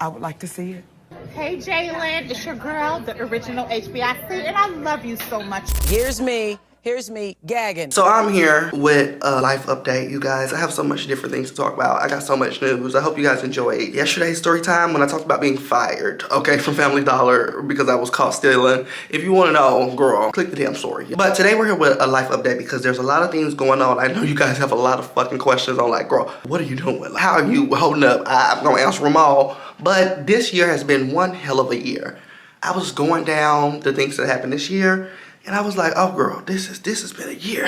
I would like to see it. Hey Jaylin, it's your girl, the original HBIC, and I love you so much. Here's me gagging. So I'm here with a life update, you guys. I have so much different things to talk about. I got so much news. I hope you guys enjoyed yesterday's story time when I talked about being fired, okay, from Family Dollar because I was caught stealing. If you want to know, girl, click the damn story. But today we're here with a life update because there's a lot of things going on. I know you guys have a lot of fucking questions on like, girl, what are you doing? Like, how are you holding up? I'm gonna answer them all. But this year has been one hell of a year. I was going down the things that happened this year, and I was like, oh girl, this has been a year.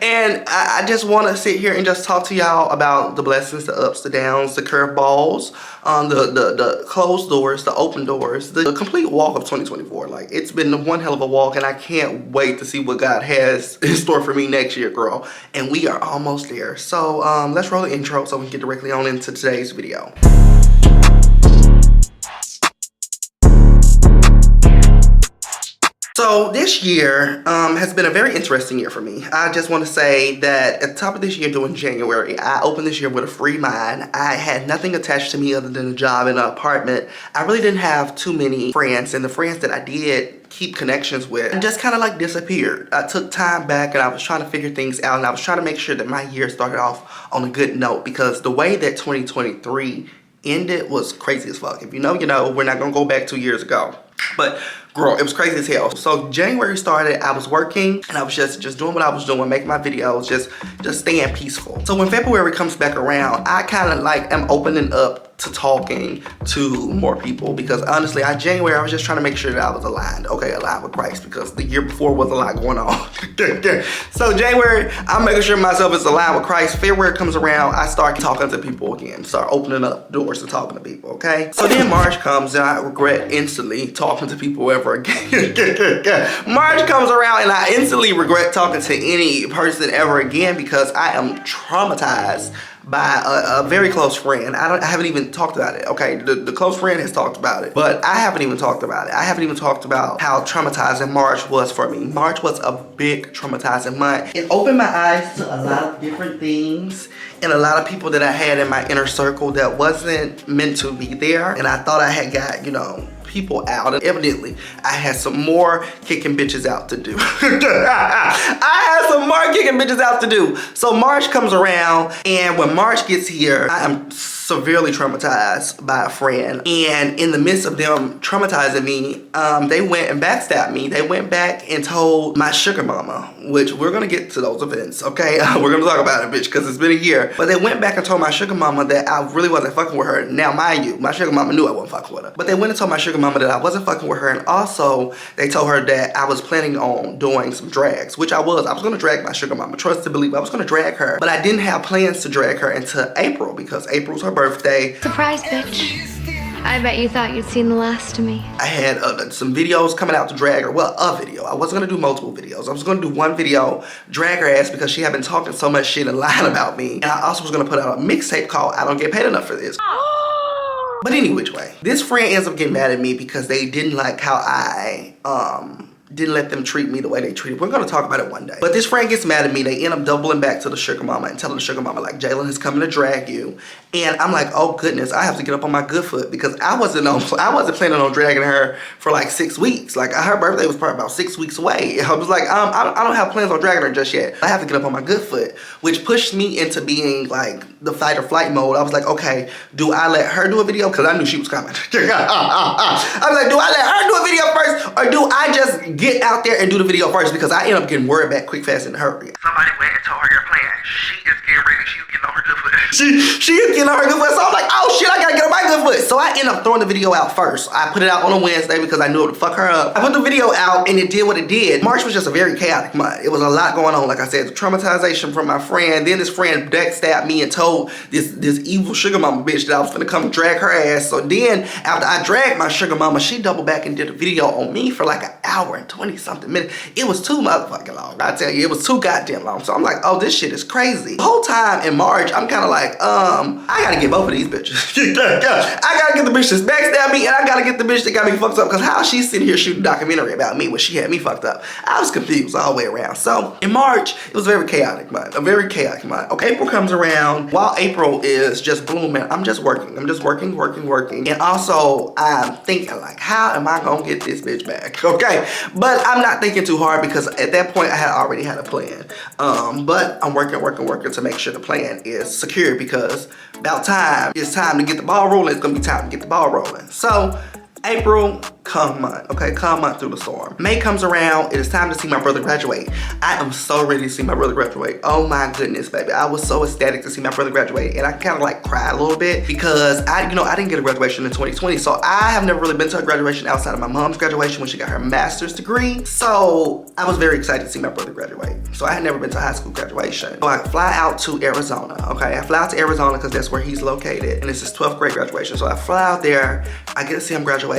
And I just want to sit here and just talk to y'all about the blessings, the ups, the downs, the curveballs, the closed doors, the open doors, the complete walk of 2024. Like, it's been one hell of a walk, and I can't wait to see what God has in store for me next year, girl. And we are almost there. So let's roll the intro so we can get directly on into today's video. So this year has been a very interesting year for me. I just want to say that at the top of this year, during January, I opened this year with a free mind. I had nothing attached to me other than a job and an apartment. I really didn't have too many friends, and the friends that I did keep connections with and just kind of like disappeared. I took time back and I was trying to figure things out, and I was trying to make sure that my year started off on a good note, because the way that 2023 ended was crazy as fuck. If you know, you know. We're not gonna go back 2 years ago. But girl, it was crazy as hell. So January started, I was working and I was just doing what I was doing, making my videos, just staying peaceful. So when February comes back around, I kind of like am opening up to talking to more people, because honestly, January, I was just trying to make sure that I was aligned, okay, aligned with Christ, because the year before was a lot going on. So January, I'm making sure myself is aligned with Christ. February comes around, I start talking to people again, start opening up doors to talking to people, okay? So then March comes and I regret instantly talking to people ever again. March comes around and I instantly regret talking to any person ever again, because I am traumatized by a very close friend. I haven't even talked about it, okay? The close friend has talked about it, but I haven't even talked about it. I haven't even talked about how traumatizing March was for me. March was a big traumatizing month. It opened my eyes to a lot of different things and a lot of people that I had in my inner circle that wasn't meant to be there. And I thought I had got, you know, people out, and evidently I had some more kicking bitches out to do. I had some more kicking bitches out to do. So March comes around, and when March gets here, I am severely traumatized by a friend, and in the midst of them traumatizing me, they went and backstabbed me. They went back and told my sugar mama, which we're gonna get to those events, okay? We're gonna talk about it, bitch, because it's been a year. But they went back and told my sugar mama that I really wasn't fucking with her. Now, mind you, my sugar mama knew I wasn't fucking with her, but they went and told my sugar mama that I wasn't fucking with her, and also they told her that I was planning on doing some drags, which I was gonna drag my sugar mama. Trust to believe, I was gonna drag her, but I didn't have plans to drag her until April, because April's her birthday. Surprise, bitch. I bet you thought you'd seen the last of me. I had some videos coming out to drag her. Well, a video. I wasn't gonna do multiple videos. I was gonna do one video, drag her ass, because she had been talking so much shit and lying about me. And I also was gonna put out a mixtape called I Don't Get Paid Enough for This. But any which way, this friend ends up getting mad at me because they didn't like how I didn't let them treat me the way they treated. We're gonna talk about it one day. But this friend gets mad at me. They end up doubling back to the sugar mama and telling the sugar mama, like, Jaylin is coming to drag you. And I'm like, oh goodness, I have to get up on my good foot, because I wasn't planning on dragging her for like 6 weeks. Like, her birthday was probably about 6 weeks away. I was like, I don't have plans on dragging her just yet. I have to get up on my good foot, which pushed me into being like the fight or flight mode. I was like, okay, do I let her do a video? Because I knew she was coming. I was like, do I let her do a video first, or do I just get out there and do the video first? Because I end up getting word back quick, fast, and hurry. Somebody went and told her your plan. She is getting ready. She's getting on her good foot. She is getting on her good foot. So I'm like, oh shit, I gotta get on my good foot. So I end up throwing the video out first. I put it out on a Wednesday because I knew it would fuck her up. I put the video out and it did what it did. March was just a very chaotic month. It was a lot going on. Like I said, the traumatization from my friend. Then this friend backstabbed me and told this evil sugar mama bitch that I was gonna come drag her ass. So then after I dragged my sugar mama, she doubled back and did a video on me for like an hour and 20 something minutes. It was too motherfucking long. I tell you, it was too goddamn long. So I'm like, oh, this shit is crazy. The whole time in March, I'm kind of like, I gotta get both of these bitches. I gotta get the bitch that's backstabbed me, and I gotta get the bitch that got me fucked up, because how she's sitting here shooting a documentary about me when she had me fucked up. I was confused all the way around. So in March, it was a very chaotic month. Okay, April comes around. While April is just blooming, I'm just working. I'm just working. And also, I'm thinking like, how am I gonna get this bitch back? Okay, but I'm not thinking too hard, because at that point I had already had a plan. But I'm working to make sure the plan is secure, because about time, it's time to get the ball rolling. It's gonna be time to get the ball rolling. So April, calm month, okay? Calm month through the storm. May comes around, it is time to see my brother graduate. I am so ready to see my brother graduate. Oh my goodness, baby. I was so ecstatic to see my brother graduate, and I kind of like cried a little bit, because I didn't get a graduation in 2020, so I have never really been to a graduation outside of my mom's graduation when she got her master's degree. So I was very excited to see my brother graduate. So I had never been to a high school graduation. So I fly out to Arizona, okay? I fly out to Arizona because that's where he's located, and it's his 12th grade graduation. So I fly out there, I get to see him graduate.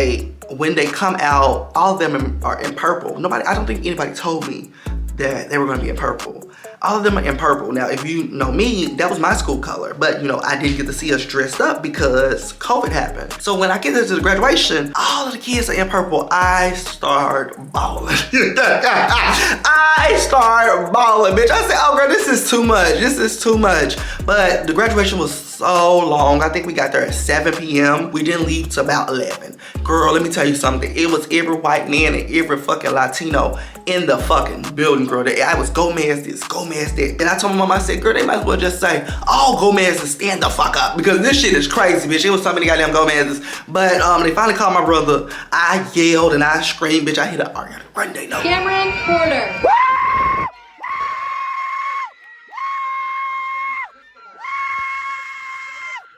When they come out, all of them are in purple. I don't think anybody told me that they were gonna be in purple. All of them are in purple. Now, if you know me, that was my school color, but I didn't get to see us dressed up because COVID happened. So when I get to the graduation, all of the kids are in purple. I start bawling. I start bawling, bitch. I said, oh girl, this is too much. This is too much. But the graduation was so long. I think we got there at 7 p.m. We didn't leave till about 11. Girl, let me tell you something. It was every white man and every fucking Latino in the fucking building, girl. I was Gomez this, Gomez that. And I told my mom, I said, girl, they might as well just say, oh, Gomez, and stand the fuck up, because this shit is crazy, bitch. It was so many goddamn Gomez's. But they finally called my brother. I yelled and I screamed, bitch. I hit a Ariana Grande note. Cameron Porter.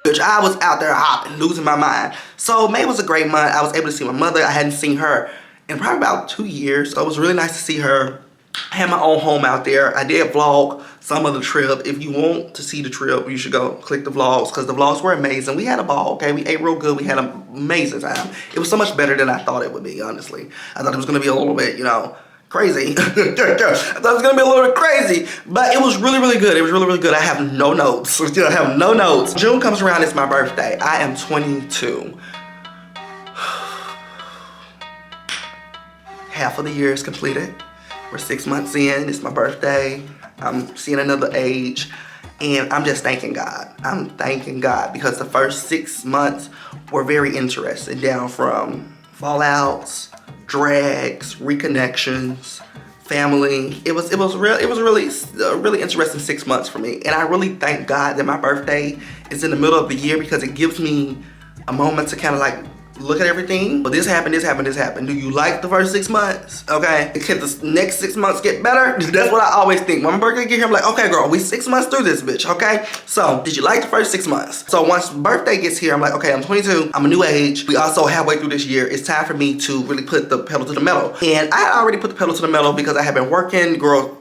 Bitch, I was out there hopping, losing my mind. So May was a great month. I was able to see my mother. I hadn't seen her in probably about 2 years. So it was really nice to see her. I had my own home out there. I did vlog some of the trip. If you want to see the trip, you should go click the vlogs, because the vlogs were amazing. We had a ball, okay? We ate real good. We had an amazing time. It was so much better than I thought it would be, honestly. I thought it was gonna be a little bit, crazy. I thought it was gonna be a little bit crazy, but it was really, really good. It was really, really good. I have no notes. I have no notes. June comes around, it's my birthday. I am 22. Half of the year is completed. We're 6 months in, it's my birthday. I'm seeing another age, and I'm just thanking God. I'm thanking God, because the first 6 months were very interesting, down from fallouts, drags, reconnections, family. It was really interesting 6 months for me, and I really thank God that my birthday is in the middle of the year, because it gives me a moment to kind of like look at everything. But this happened. Do you like the first 6 months? Okay, can the next 6 months get better? That's what I always think. When my birthday get here, I'm like, okay girl, we 6 months through this bitch, okay? So did you like the first 6 months? So once birthday gets here, I'm like, okay, I'm 22, I'm a new age. We also halfway through this year. It's time for me to really put the pedal to the metal. And I had already put the pedal to the metal, because I have been working, girl,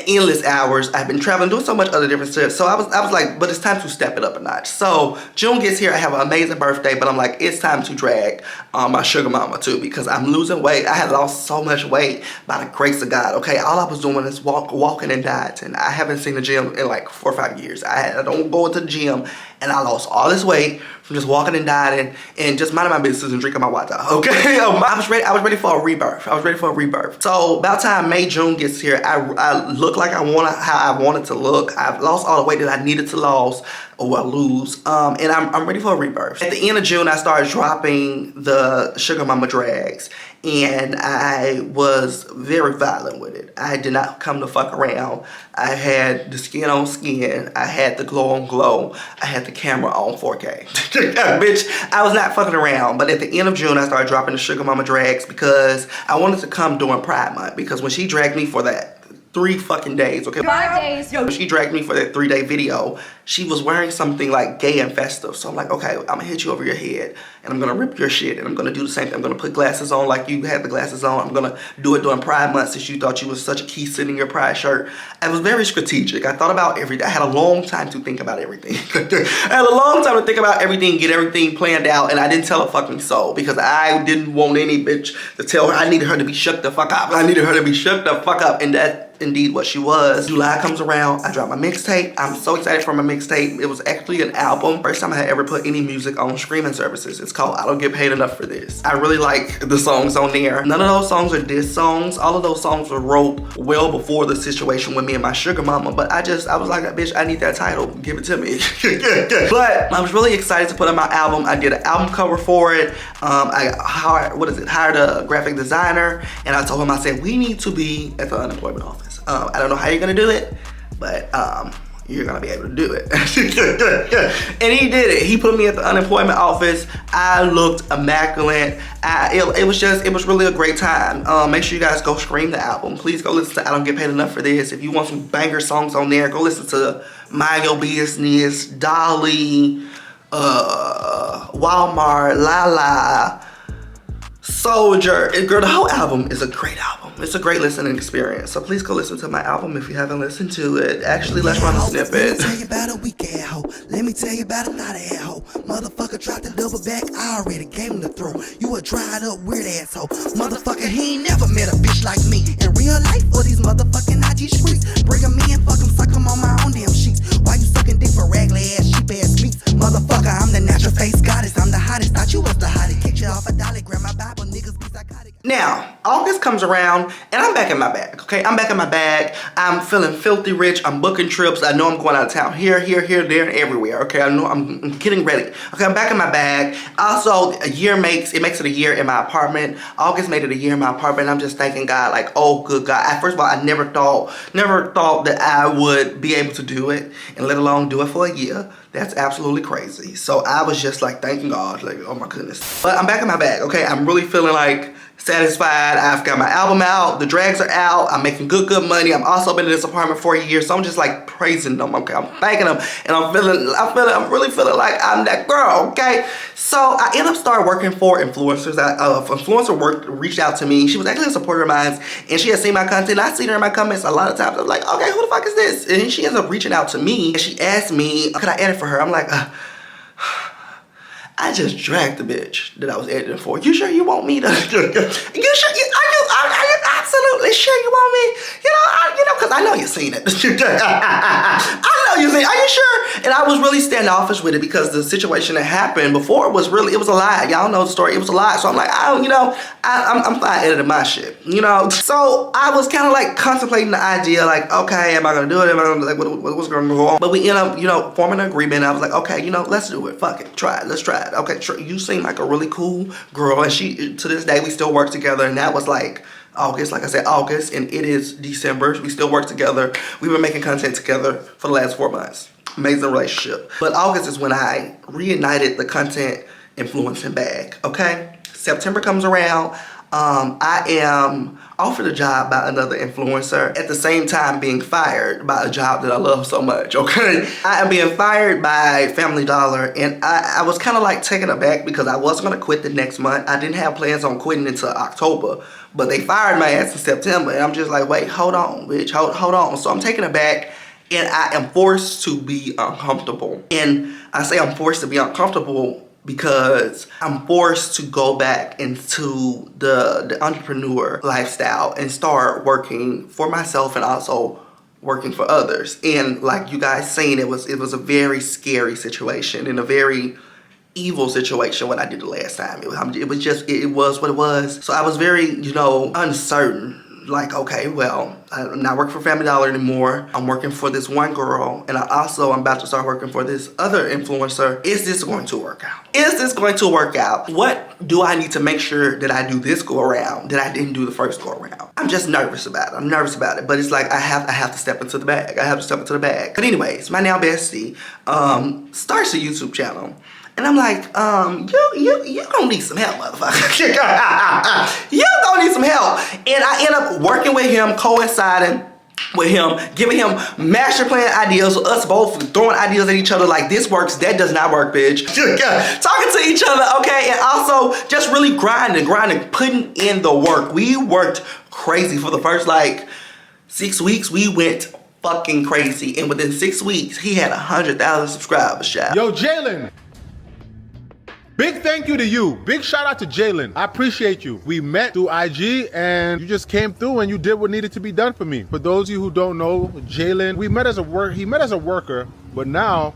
endless hours. I've been traveling, doing so much other different stuff. So I was like, but it's time to step it up a notch. So June gets here, I have an amazing birthday, but I'm like, it's time to drag my sugar mama too, because I'm losing weight. I had lost so much weight by the grace of God, okay? All I was doing is walking and dieting. I haven't seen the gym in like 4 or 5 years. I don't go to the gym, and I lost all this weight from just walking and dieting and just minding my business and drinking my water, okay? I was ready for a rebirth. So about time May, June gets here, I look like how I wanted to look. I've lost all the weight that I needed to lose, and I'm ready for a rebirth. At the end of June, I started dropping the Sugar Mama drags, and I was very violent with it. I did not come to fuck around. I had the skin on skin. I had the glow on glow. I had the camera on 4K. Bitch, I was not fucking around. But at the end of June, I started dropping the Sugar Mama drags, because I wanted to come during Pride Month, because when she dragged me for that 3 fucking days, okay? 5 days. Yo, she dragged me for that 3-day video. She was wearing something like gay and festive. So I'm like, okay, I'm gonna hit you over your head and I'm gonna rip your shit and I'm gonna do the same thing. I'm gonna put glasses on like you had the glasses on. I'm gonna do it during Pride Month since you thought you was such a key sitting in your Pride shirt. I was very strategic. I thought about everything. I had a long time to think about everything. I had a long time to think about everything, get everything planned out, and I didn't tell a fucking soul because I didn't want any bitch to tell her. I needed her to be shook the fuck up. I needed her to be shook the fuck up, and that indeed what she was. July comes around, I drop my mixtape. I'm so excited for my mixtape. It was actually an album. First time I had ever put any music on streaming services. It's called I Don't Get Paid Enough for This. I really like the songs on there. None of those songs are diss songs. All of those songs were wrote well before the situation with me and my sugar mama, but I was like, bitch, I need that title. Give it to me. But I was really excited to put on my album. I did an album cover for it. I hired a graphic designer, and I told him, I said, we need to be at the unemployment office. I don't know how you're gonna do it, but you're gonna be able to do it. And he did it. He put me at the unemployment office. I looked immaculate. It was really a great time. Make sure you guys go stream the album. Please go listen to I Don't Get Paid Enough for This. If you want some banger songs on there, go listen to Mind Your Business, Dolly, Walmart, Lala, Soldier. Girl, the whole album is a great album. It's a great listening experience. So please go listen to my album if you haven't listened to it. Actually, let's run a snippet. Let me tell you about a weak ass hoe. Let me tell you about a not ass hoe. Motherfucker tried to double back. I already gave him the throw. You a dried up weird asshole. Motherfucker, he ain't never met a bitch like me. In real life or these motherfucking IG streets. Bring him in, fuck him, suck him on my own damn sheets. Why you sucking dick for raggedy ass, sheep ass meats? Motherfucker, I'm the natural face goddess. I'm the hottest. Thought you was the hottest. Kicked you off a dolly, grab my Bible, niggas be psychotic. Now, August comes around and I'm back in my bag, okay? I'm back in my bag. I'm feeling filthy rich. I'm booking trips. I know I'm going out of town here, there, and everywhere, okay? I know I'm getting ready. Okay, I'm back in my bag. Also, it makes it a year in my apartment. August made it a year in my apartment. I'm just thanking God, like, oh, good God. First of all, I never thought that I would be able to do it, and let alone do it for a year. That's absolutely crazy. So I was just like thanking God, like, oh my goodness. But I'm back in my bag, okay? I'm really feeling like satisfied. I've got my album out, the drags are out, I'm making good money. I've also been in this apartment for a year, so I'm just like praising them, okay? I'm thanking them, and I'm really feeling like I'm that girl, okay? So I end up starting working for influencers. Reached out to me. She was actually a supporter of mine, and she had seen my content. I seen her in my comments a lot of times. I was like, okay, who the fuck is this? And she ends up reaching out to me, and she asked me, could I edit for her? I'm like, I just dragged the bitch that I was editing for. You sure you want me to? Are you absolutely sure you want me? Because I know you've seen it. I know you've seen it. Are you sure? And I was really standoffish with it because the situation that happened before it was a lie. Y'all know the story. It was a lie. So I'm like, I'm fine editing my shit, So I was kind of like contemplating the idea, like, okay, am I going to do it? Am I going to, like, what's going to go on? But we end up, forming an agreement. I was like, okay, let's do it. Fuck it. Try it. Let's try it. Okay, you seem like a really cool girl, and to this day we still work together, and that was like August, like I said, August, and it is December. We still work together. We've been making content together for the last 4 months. Amazing relationship. But August is when I reignited the content influencing bag, okay? September comes around. I am offered a job by another influencer, at the same time being fired by a job that I love so much, okay? I am being fired by Family Dollar, and I was kind of like taken aback because I was gonna quit the next month. I didn't have plans on quitting until October, but they fired my ass in September, and I'm just like, wait, hold on, bitch, hold on. So I'm taken aback, and I am forced to be uncomfortable. And I say I'm forced to be uncomfortable because I'm forced to go back into the entrepreneur lifestyle and start working for myself and also working for others. And like you guys seen, it was a very scary situation and a very evil situation when I did the last time. It was what it was. So I was very, uncertain. Like, okay, well, I'm not working for Family Dollar anymore. I'm working for this one girl, and I'm about to start working for this other influencer. Is this going to work out? Is this going to work out? What do I need to make sure that I do this go around that I didn't do the first go around? I'm just nervous about it. I'm nervous about it, but it's like I have to step into the bag. I have to step into the bag. But anyways, my now bestie starts a YouTube channel. And I'm like, you gonna need some help, motherfucker. You gonna need some help. And I end up working with him, coinciding with him, giving him master plan ideas, us both throwing ideas at each other like this works, that does not work, bitch. Talking to each other, okay, and also just really grinding, putting in the work. We worked crazy for the first like 6 weeks. We went fucking crazy, and within 6 weeks, he had 100,000 subscribers, child. Yo, Jaylin. Big thank you to you. Big shout out to Jaylin. I appreciate you. We met through IG and you just came through and you did what needed to be done for me. For those of you who don't know, Jaylin, he met as a worker, but now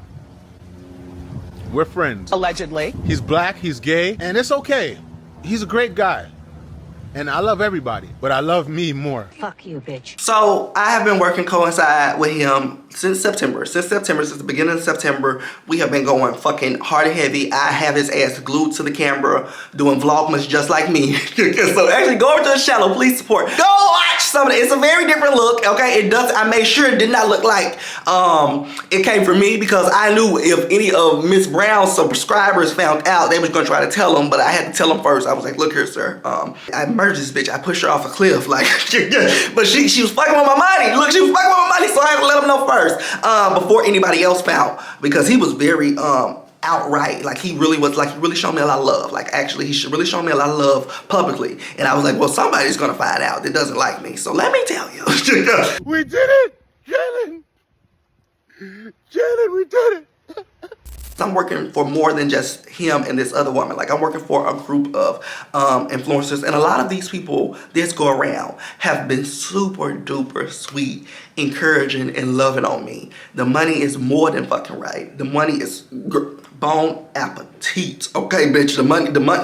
we're friends. Allegedly. He's black, he's gay, and it's okay. He's a great guy. And I love everybody, but I love me more. Fuck you, bitch. So I have been working coincide with him since September. Since the beginning of September, we have been going fucking hard and heavy. I have his ass glued to the camera, doing vlogmas just like me. So actually go over to his channel, please support. Go watch some of it. It's a very different look, okay? It does, I made sure it did not look like it came from me, because I knew if any of Miss Brown's subscribers found out, they was gonna try to tell them, but I had to tell them first. I was like, look here, sir. I murdered this bitch. I pushed her off a cliff, like, but she was fucking with my money. Look, she was fucking with my money, so I had to let them know first, before anybody else found, because he was very outright, like he really showed me a lot of love. Like actually, he should really show me a lot of love publicly, and I was like, well, somebody's gonna find out that doesn't like me, so let me tell you. We did it, Jaylin. Jaylin, we did it. I'm working for more than just him and this other woman. Like I'm working for a group of influencers, and a lot of these people this go around have been super duper sweet, encouraging and loving on me. The money is more than fucking right. The money is bon appetit. Okay, bitch. The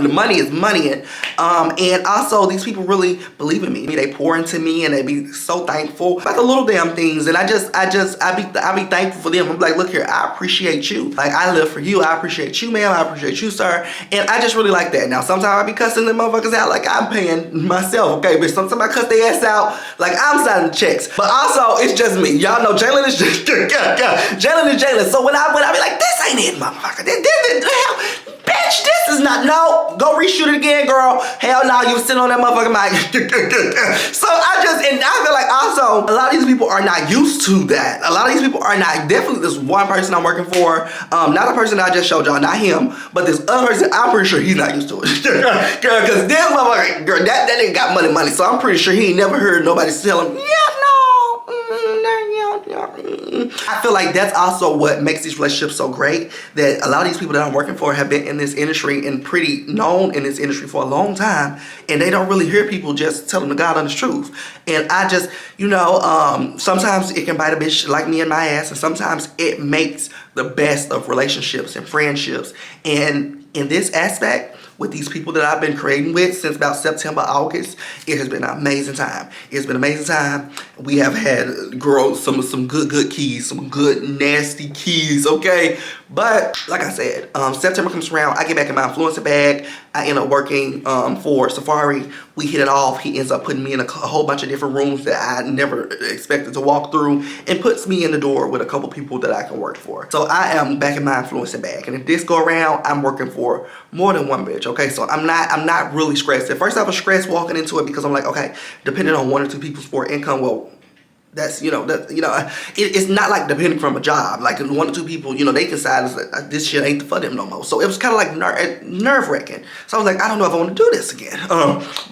money is moneying. And also these people really believe in me. They pour into me and they be so thankful about the little damn things. And I be thankful for them. I'm like, look here, I appreciate you. Like I live for you. I appreciate you, ma'am. I appreciate you, sir. And I just really like that. Now sometimes I be cussing them motherfuckers out like I'm paying myself. Okay, bitch. Sometimes I cuss their ass out like I'm signing the checks. But also it's just me. Y'all know Jaylin is just Jaylin is Jaylin. So when I be like, this ain't it, motherfucker. Bitch, this is not, no, go reshoot it again, girl. Hell no, you was sitting on that motherfucking mic. So I feel like also, a lot of these people are not used to that. A lot of these people are not, definitely this one person I'm working for, not the person I just showed y'all, not him, but this other person, I'm pretty sure he's not used to it. Girl, cause this motherfucker, girl, that nigga got money, so I'm pretty sure he ain't never heard nobody tell him, I feel like that's also what makes these relationships so great, that a lot of these people that I'm working for have been in this industry and pretty known in this industry for a long time, and they don't really hear people just tell them the God honest truth. And I just, sometimes it can bite a bitch like me in my ass, and sometimes it makes the best of relationships and friendships. And in this aspect, with these people that I've been creating with since about September, August, it has been an amazing time. It's been an amazing time. We have had, girls, some good keys, some good nasty keys, okay? But like I said, September comes around, I get back in my influencer bag. I end up working for Safari. We hit it off. He ends up putting me in a whole bunch of different rooms that I never expected to walk through, and puts me in the door with a couple people that I can work for. So I am back in my influencer bag. And if this go around, I'm working for more than one bitch, okay? So I'm not really stressed. At first I was stressed walking into it, because I'm like, okay, depending on one or two people for income, well, that's, it's not like depending from a job. Like one or two people, they can decide this shit ain't for them no more. So it was kind of like nerve-wracking. So I was like, I don't know if I want to do this again.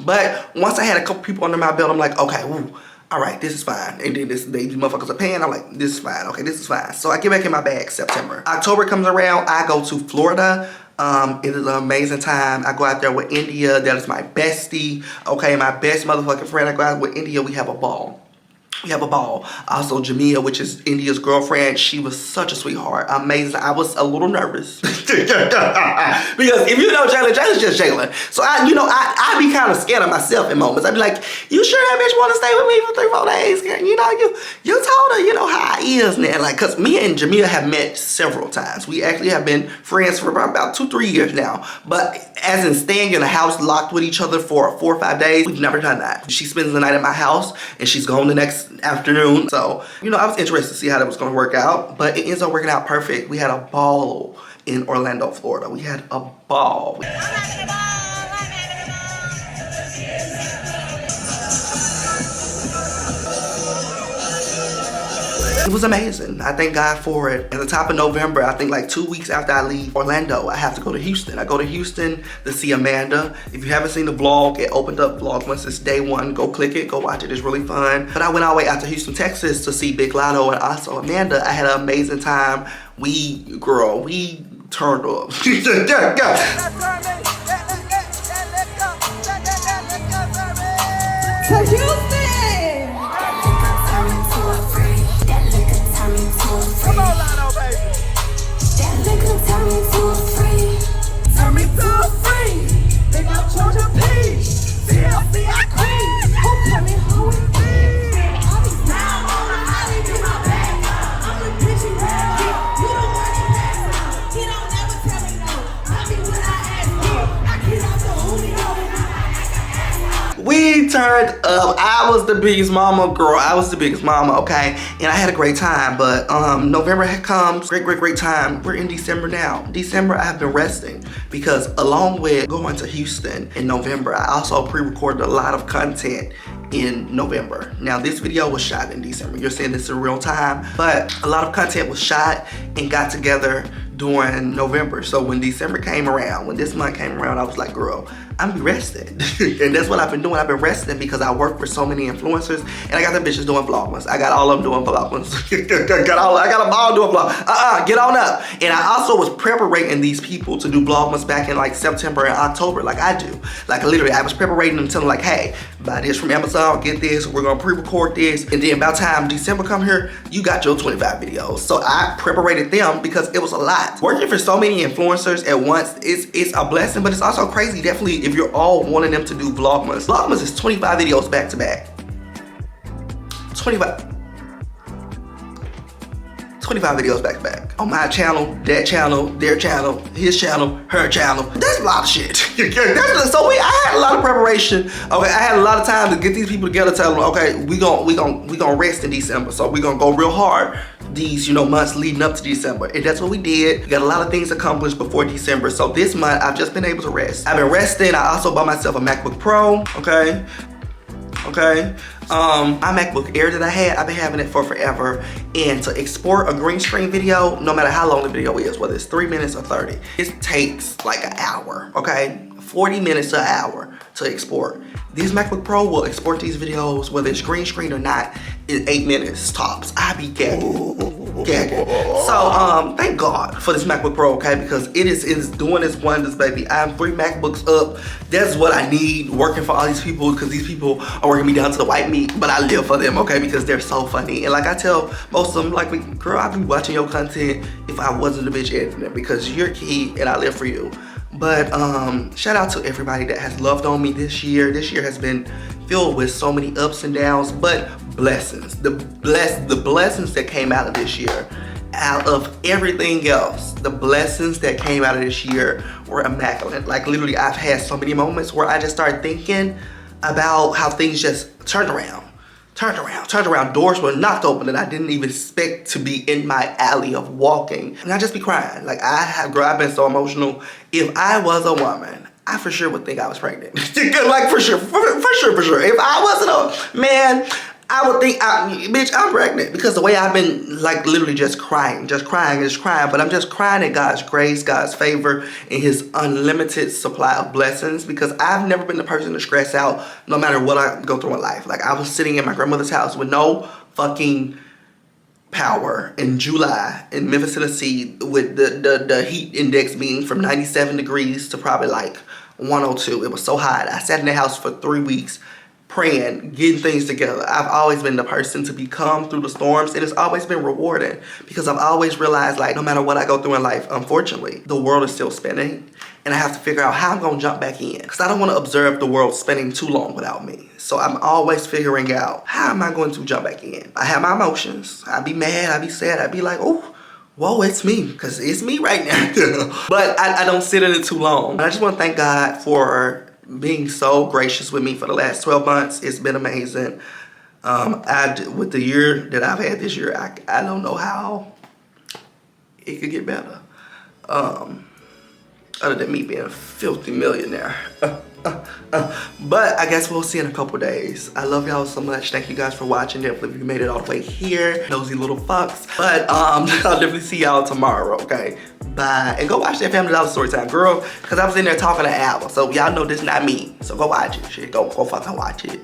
But once I had a couple people under my belt, I'm like, okay, ooh, all right, this is fine. And then these motherfuckers are paying. I'm like, this is fine. Okay, this is fine. So I get back in my bag September. October comes around, I go to Florida. It is an amazing time. I go out there with India. That is my bestie. Okay, my best motherfucking friend. I go out with India. We have a ball. Also, Jamia, which is India's girlfriend, she was such a sweetheart. Amazing. I was a little nervous. Because if you know Jaylin, Jaylin's just Jaylin. So I be kind of scared of myself in moments. I be like, you sure that bitch want to stay with me for 3-4 days? You told her, how I is now. Like, cause me and Jamia have met several times. We actually have been friends for about 2-3 years now. But as in staying in a house locked with each other for 4 or 5 days, we've never done that. She spends the night at my house and she's gone the next afternoon. So, I was interested to see how that was going to work out, but it ends up working out perfect. We had a ball in Orlando, Florida. We had a ball. it was amazing. I thank God for it. At the top of November, I think like 2 weeks after I leave Orlando, I have to go to Houston. I go to Houston to see Amanda. If you haven't seen the vlog, it opened up Vlogmas. It's day 1. Go click it, go watch it. It's really fun. But I went all the way out to Houston, Texas to see Big Lotto and also Amanda. I had an amazing time. We turned up. To Houston! Come on, Lotto, baby. That liquor turn me to a free. Turn me to a free. They got Georgia Peach. TLC, I queen. Who put me who is me? Now I'm on a holly to my back. I'm a bitchy girl. You don't want it back. He don't never tell me no. I be when I ask you. I get out the Julio. We turned up. I was the biggest mama, girl. I was the biggest mama, okay? And I had a great time, but November had come. Great time. We're in December now. December, I have been resting because along with going to Houston in November, I also pre-recorded a lot of content in November. Now, this video was shot in December. You're seeing this in real time, but a lot of content was shot and got together during November. So when December came around, when this month came around, I was like, girl, I'm be resting. And that's what I've been doing. I've been resting because I work for so many influencers and I got the bitches doing Vlogmas. I got all of them doing Vlogmas. I got them all doing Vlogmas. Get on up. And I also was preparing these people to do Vlogmas back in like September and October like I do. Like literally, I was preparing them, telling them like, hey, buy this from Amazon, get this, we're gonna pre-record this. And then by the time December come here, you got your 25 videos. So I prepared them because it was a lot. Working for so many influencers at once, it's a blessing, but it's also crazy, definitely, if you're all wanting them to do Vlogmas. Vlogmas is 25 videos back to back. 25 videos back to back. On my channel, that channel, their channel, his channel, her channel. That's a lot of shit. So I had a lot of preparation. Okay, I had a lot of time to get these people together, tell them, okay, we gonna rest in December. So we gonna go real hard these, months leading up to December. And that's what we did. We got a lot of things accomplished before December. So this month, I've just been able to rest. I've been resting. I also bought myself a MacBook Pro, okay? My MacBook Air that I had, I've been having it for forever. And to export a green screen video, no matter how long the video is, whether it's 3 minutes or 30, it takes like an hour, okay? 40 minutes to an hour to export. This MacBook Pro will export these videos, whether it's green screen or not, in 8 minutes tops. I be gagging. So thank God for this MacBook Pro, okay, because it is doing its wonders, baby. I'm 3 MacBooks up. That's what I need working for all these people, because these people are working me down to the white meat, but I live for them, okay, because they're so funny. And like I tell most of them, like, girl, I'd be watching your content if I wasn't a bitch editing it, because you're key and I live for you. But shout out to everybody that has loved on me this year. This year has been filled with so many ups and downs, but blessings. The blessings that came out of this year, out of everything else, the blessings that came out of this year were immaculate. Like literally, I've had so many moments where I just started thinking about how things just turned around. Doors were knocked open and I didn't even expect to be in my alley of walking. And I just be crying. Like girl, I've been so emotional. If I was a woman, I for sure would think I was pregnant. Like for sure. If I wasn't a man, I would think, bitch, I'm pregnant. Because the way I've been like literally just crying. But I'm just crying at God's grace, God's favor, and his unlimited supply of blessings. Because I've never been the person to stress out no matter what I go through in life. Like I was sitting in my grandmother's house with no fucking power in July in Memphis, Tennessee, with the heat index being from 97 degrees to probably like 102. It was so hot. I sat in the house for 3 weeks praying, getting things together. I've always been the person to be calm through the storms, and it's always been rewarding because I've always realized, like, no matter what I go through in life, unfortunately, the world is still spinning, and I have to figure out how I'm gonna jump back in because I don't want to observe the world spinning too long without me. So I'm always figuring out, how am I going to jump back in? I have my emotions. I'd be mad, I'd be sad, I'd be like, oh, whoa, it's me, because it's me right now. But I don't sit in it too long. I just want to thank God for being so gracious with me for the last 12 months. It's been amazing. With the year that I've had this year, I don't know how it could get better. Other than me being a filthy millionaire. But I guess we'll see in a couple days. I love y'all so much. Thank you guys for watching. Definitely if you made it all the way here. Nosy little fucks. But I'll definitely see y'all tomorrow, okay? Bye. And go watch that Family Dollar Storytime, girl. Because I was in there talking to Al. So y'all know this not me. So go watch it. Shit, go fucking watch it.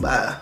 Bye.